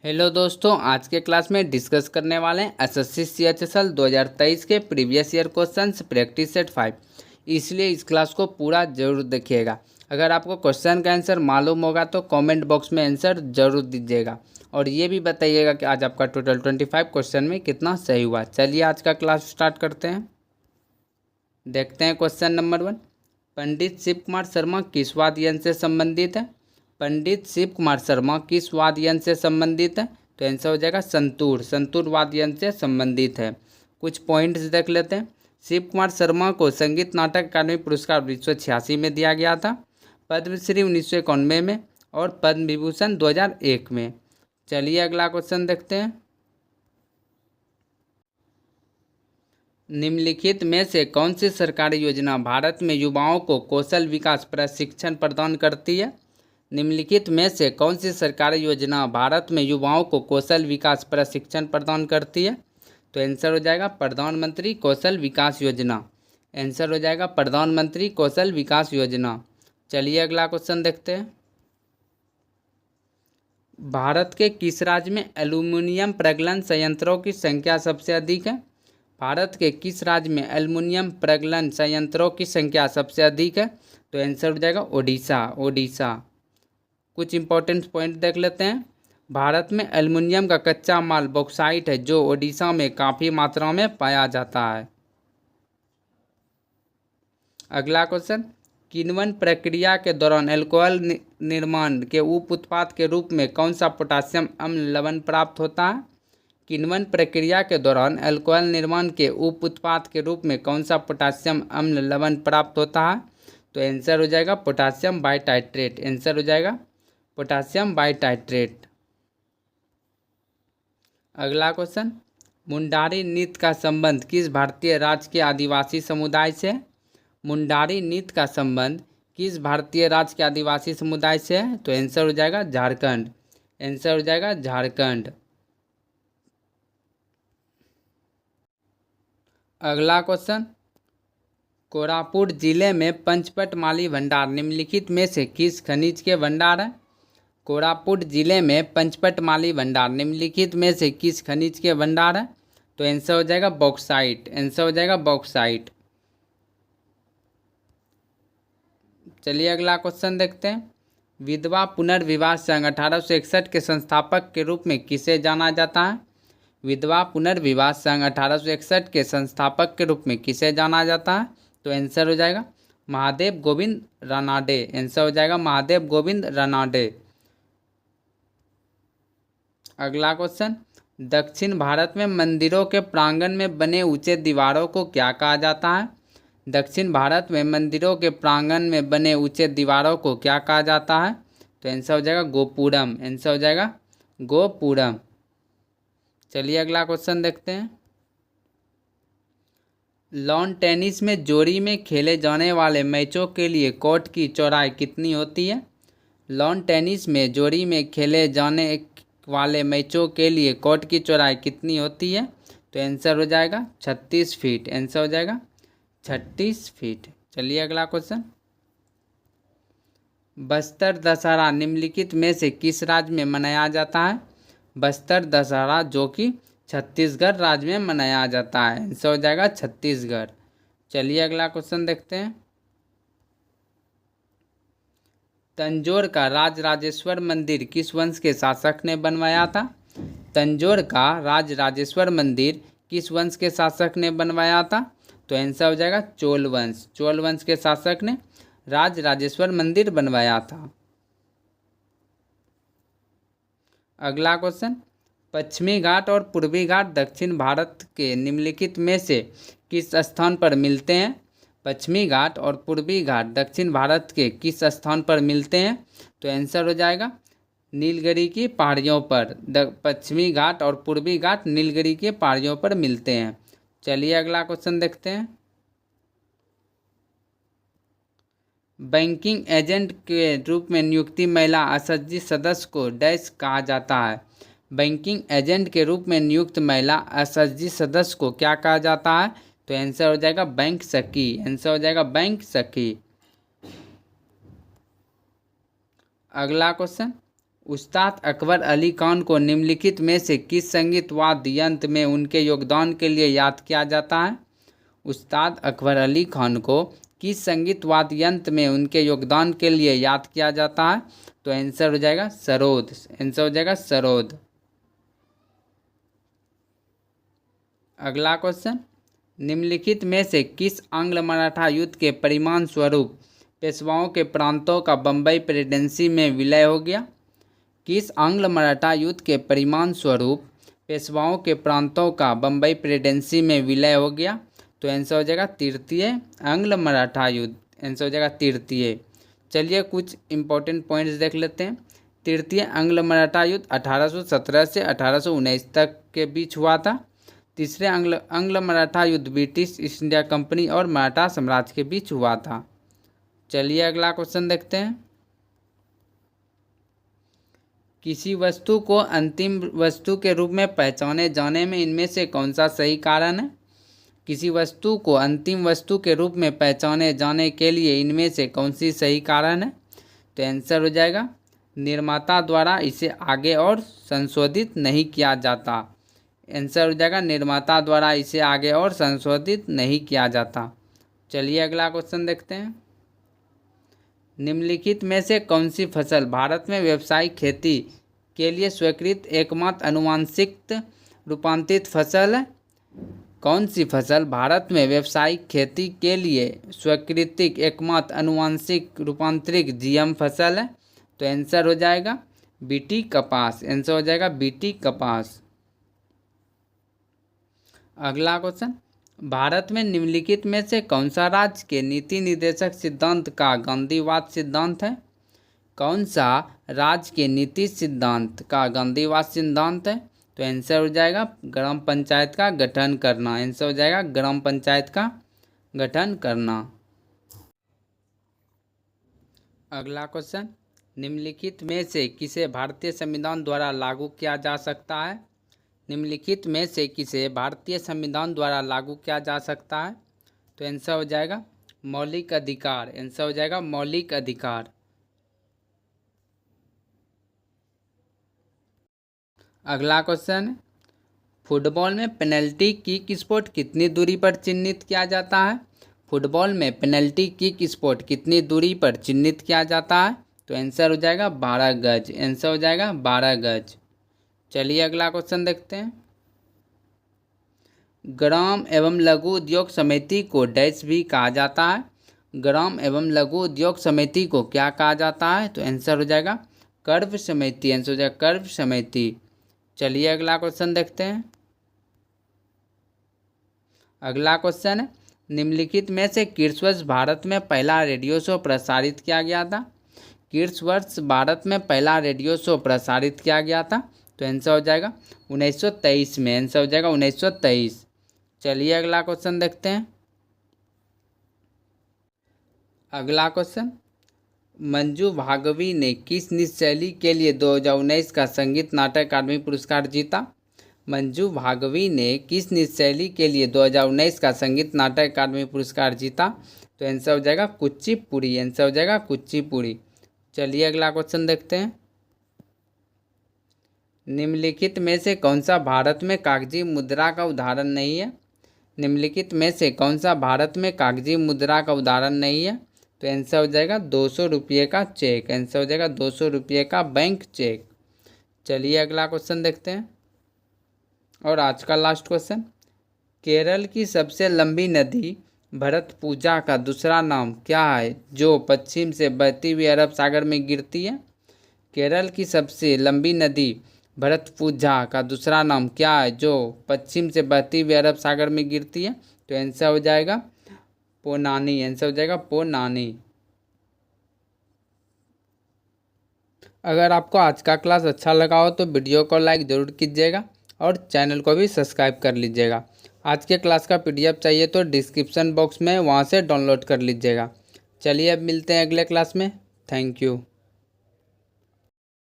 Hello दोस्तों, आज के क्लास में डिस्कस करने वाले हैं एसएससी सीएचएसएल 2023 के previous year questions practice set 5। इसलिए इस क्लास को पूरा जरूर देखिएगा। अगर आपको क्वेश्चन का आंसर मालूम होगा तो कमेंट बॉक्स में आंसर जरूर दीजिएगा और ये भी बताइएगा कि आज आपका टोटल 25 क्वेश्चन में कितना सही हुआ। चलिए आज का क्लास स्टार्ट करते हैं। देखते हैं क्वेश्चन नंबर 1। पंडित शिव कुमार शर्मा किस वाद्य यंत्र से संबंधित है? पंडित शिव कुमार शर्मा किस वाद्य यंत्र से संबंधित है? तो आंसर हो जाएगा संतूर। संतूर वाद्य यंत्र से संबंधित है। कुछ पॉइंट्स देख लेते हैं। शिव कुमार शर्मा को संगीत नाटक अकादमी पुरस्कार 1986 में दिया गया था, पद्मश्री 1991 में और पद्म विभूषण 2001 में। चलिए अगला क्वेश्चन देखते हैं। निम्नलिखित में से कौन सी सरकारी योजना भारत में युवाओं को कौशल विकास प्रशिक्षण प्रदान करती है? निम्नलिखित में से कौन सी सरकारी योजना भारत में युवाओं को कौशल विकास प्रशिक्षण प्रदान करती है? तो आंसर हो जाएगा प्रधानमंत्री कौशल विकास योजना। आंसर हो जाएगा प्रधानमंत्री कौशल विकास योजना। चलिए अगला क्वेश्चन देखते हैं। भारत के किस राज्य में एल्यूमीनियम प्रगलन संयंत्रों की संख्या सबसे अधिक है? भारत के किस राज्य में एल्यूमीनियम प्रगलन संयंत्रों की संख्या सबसे अधिक है? तो आंसर हो जाएगा ओडिशा। ओडिशा। कुछ इंपॉर्टेंट पॉइंट देख लेते हैं। भारत में एल्युमिनियम का कच्चा माल बॉक्साइट है जो ओडिशा में काफ़ी मात्रा में पाया जाता है। अगला क्वेश्चन। किण्वन प्रक्रिया के दौरान अल्कोहल निर्माण के उप उत्पाद के रूप में कौन सा पोटासियम अम्ल लवण प्राप्त होता है? किण्वन प्रक्रिया के दौरान अल्कोहल निर्माण के उप उत्पाद के रूप में कौन सा पोटासियम अम्ल लवण प्राप्त होता है? तो आंसर हो जाएगा पोटासियम बाइटाइट्रेट। आंसर हो जाएगा पोटासियम बाइटाइट्रेट। अगला क्वेश्चन। मुंडारी नृत्य का संबंध किस भारतीय राज्य के आदिवासी समुदाय से है? मुंडारी नृत्य का संबंध किस भारतीय राज्य के आदिवासी समुदाय से है? तो आंसर हो जाएगा झारखंड। आंसर हो जाएगा झारखंड। अगला क्वेश्चन। कोरापुट जिले में पंचपट माली भंडार निम्नलिखित में से किस खनिज के भंडार है? कोरापुट जिले में पंचपट माली भंडार निम्नलिखित में से किस खनिज के भंडार है? तो आंसर हो जाएगा बॉक्साइट। आंसर हो जाएगा बॉक्साइट। चलिए अगला क्वेश्चन देखते हैं। विधवा पुनर्विवाह संघ 1861 के संस्थापक के रूप में किसे जाना जाता है? विधवा पुनर्विवाह संघ 1861 के संस्थापक के रूप में किसे जाना जाता है? तो आंसर हो जाएगा महादेव गोविंद रानाडे। आंसर हो जाएगा महादेव गोविंद रानाडे। अगला क्वेश्चन। दक्षिण भारत में मंदिरों के प्रांगण में बने ऊंचे दीवारों को क्या कहा जाता है? दक्षिण भारत में मंदिरों के प्रांगण में बने ऊंचे दीवारों को क्या कहा जाता है? तो आंसर हो जाएगा गोपुरम। आंसर हो जाएगा गोपुरम। चलिए अगला क्वेश्चन देखते हैं। लॉन टेनिस में जोड़ी में खेले जाने वाले मैचों के लिए कोर्ट की चौड़ाई कितनी होती है? लॉन टेनिस में जोड़ी में खेले जाने वाले मैचों के लिए कोर्ट की चौड़ाई कितनी होती है? तो आंसर हो जाएगा 36 फीट। आंसर हो जाएगा 36 फीट। चलिए अगला क्वेश्चन। बस्तर दशहरा निम्नलिखित में से किस राज्य में मनाया जाता है? बस्तर दशहरा जो कि छत्तीसगढ़ राज्य में मनाया जाता है। आंसर हो जाएगा छत्तीसगढ़। चलिए अगला क्वेश्चन देखते हैं। तंजौर का राजराजेश्वर मंदिर किस वंश के शासक ने बनवाया था? तंजौर का राजराजेश्वर मंदिर किस वंश के शासक ने बनवाया था? तो आंसर हो जाएगा चोल वंश। चोल वंश के शासक ने राजराजेश्वर मंदिर बनवाया था। अगला क्वेश्चन। पश्चिमी घाट और पूर्वी घाट दक्षिण भारत के निम्नलिखित में से किस स्थान पर मिलते हैं? पश्चिमी घाट और पूर्वी घाट दक्षिण भारत के किस स्थान पर मिलते हैं? तो आंसर हो जाएगा नीलगिरी की पहाड़ियों पर। पश्चिमी घाट और पूर्वी घाट नीलगिरी की पहाड़ियों पर मिलते हैं। चलिए अगला क्वेश्चन देखते हैं। बैंकिंग एजेंट के रूप में नियुक्ति महिला एसएचजी सदस्य को डैश कहा जाता है? बैंकिंग एजेंट के रूप में नियुक्त महिला एसएचजी सदस्य को क्या कहा जाता है? तो आंसर हो जाएगा बैंक सखी। आंसर हो जाएगा बैंक सखी। अगला क्वेश्चन। उस्ताद अकबर अली खान को निम्नलिखित में से किस संगीत वाद्य यंत्र में उनके योगदान के लिए याद किया जाता है? उस्ताद अकबर अली खान को किस संगीत वाद्य यंत्र में उनके योगदान के लिए याद किया जाता है? तो आंसर हो जाएगा सरोद। आंसर हो जाएगा सरोद। अगला क्वेश्चन, निम्नलिखित में से किस आंग्ल मराठा युद्ध के परिणाम स्वरूप पेशवाओं के प्रांतों का बम्बई प्रेसिडेंसी में विलय हो गया? किस आंग्ल मराठा युद्ध के परिणाम स्वरूप पेशवाओं के प्रांतों का बम्बई प्रेसिडेंसी में विलय हो गया? तो आंसर हो जाएगा तृतीय आंग्ल मराठा युद्ध। आंसर हो जाएगा तृतीय। चलिए कुछ इंपॉर्टेंट पॉइंट्स देख लेते हैं। तृतीय आंग्ल मराठा युद्ध 1817 से 1819 तक के बीच हुआ था। तीसरे आंग्ल मराठा युद्ध ब्रिटिश ईस्ट इंडिया कंपनी और मराठा साम्राज्य के बीच हुआ था। चलिए अगला क्वेश्चन देखते हैं। किसी वस्तु को अंतिम वस्तु के रूप में पहचाने जाने में इनमें से कौन सा सही कारण है? किसी वस्तु को अंतिम वस्तु के रूप में पहचाने जाने के लिए इनमें से कौन सी सही कारण है? तो आंसर हो जाएगा निर्माता द्वारा इसे आगे और संशोधित नहीं किया जाता। आंसर हो जाएगा निर्माता द्वारा इसे आगे और संशोधित नहीं किया जाता। चलिए अगला क्वेश्चन देखते हैं। निम्नलिखित में से कौन सी फसल भारत में व्यावसायिक खेती के लिए स्वीकृत एकमात्र आनुवंशिक रूपांतरित फसल है? कौन सी फसल भारत में व्यावसायिक खेती के लिए स्वीकृत एकमात्र आनुवंशिक रूपांतरित जीएम फसल है? तो आंसर हो जाएगा बीटी कपास। आंसर हो जाएगा बीटी कपास। अगला क्वेश्चन, भारत में निम्नलिखित में से कौन सा राज्य के नीति निर्देशक सिद्धांत का गांधीवाद सिद्धांत है? कौन सा राज्य के नीति सिद्धांत का गांधीवाद सिद्धांत है? तो आंसर हो जाएगा ग्राम पंचायत का गठन करना। आंसर हो जाएगा ग्राम पंचायत का गठन करना। अगला क्वेश्चन, निम्नलिखित में से किसे भारतीय संविधान द्वारा लागू किया जा सकता है? निम्नलिखित में से किसे भारतीय संविधान द्वारा लागू किया जा सकता है? तो आंसर हो जाएगा मौलिक अधिकार। आंसर हो जाएगा मौलिक अधिकार। अगला क्वेश्चन, फुटबॉल में पेनल्टी किक स्पॉट कितनी दूरी पर चिन्हित किया जाता है? फुटबॉल में पेनल्टी किक स्पॉट कितनी दूरी पर चिन्हित किया जाता है? तो आंसर हो जाएगा 12 गज। आंसर हो जाएगा 12 गज। चलिए अगला क्वेश्चन देखते हैं। ग्राम एवं लघु उद्योग समिति को डैश भी कहा जाता है। ग्राम एवं लघु उद्योग समिति को क्या कहा जाता है? तो आंसर हो जाएगा कर्व समिति। आंसर हो जाएगा कर्व समिति। चलिए अगला क्वेश्चन देखते हैं। अगला क्वेश्चन है, निम्नलिखित में से किस वर्ष भारत में पहला रेडियो शो प्रसारित किया गया था? किस वर्ष भारत में पहला रेडियो शो प्रसारित किया गया था? तो आंसर हो जाएगा 1923 में। आंसर हो जाएगा 1923। चलिए अगला क्वेश्चन देखते हैं। अगला क्वेश्चन, मंजू भार्गवी ने किस नृत्य शैली के लिए 2019 का संगीत नाटक अकादमी पुरस्कार जीता? मंजू भार्गवी ने किस नृत्य शैली के लिए 2019 का संगीत नाटक अकादमी पुरस्कार जीता? तो आंसर हो जाएगा कुचिपुड़ी। आंसर हो जाएगा कुचिपुड़ी। चलिए अगला क्वेश्चन देखते हैं। निम्नलिखित में से कौन सा भारत में कागजी मुद्रा का उदाहरण नहीं है? निम्नलिखित में से कौन सा भारत में कागजी मुद्रा का उदाहरण नहीं है? तो आंसर हो जाएगा 200 रुपये का चेक। आंसर हो जाएगा 200 रुपये का बैंक चेक। चलिए अगला क्वेश्चन देखते हैं और आज का लास्ट क्वेश्चन, केरल की सबसे लंबी नदी भरतपुजा का दूसरा नाम क्या है जो पश्चिम से बहती हुई अरब सागर में गिरती है? केरल की सबसे लंबी नदी भरतपुजा का दूसरा नाम क्या है जो पश्चिम से बहती हुई अरब सागर में गिरती है? तो आंसर हो जाएगा पोनानी। आंसर हो जाएगा पोनानी। अगर आपको आज का क्लास अच्छा लगा हो तो वीडियो को लाइक ज़रूर कीजिएगा और चैनल को भी सब्सक्राइब कर लीजिएगा। आज के क्लास का PDF चाहिए तो डिस्क्रिप्शन बॉक्स में वहाँ से डाउनलोड कर लीजिएगा। चलिए अब मिलते हैं अगले क्लास में। Thank you.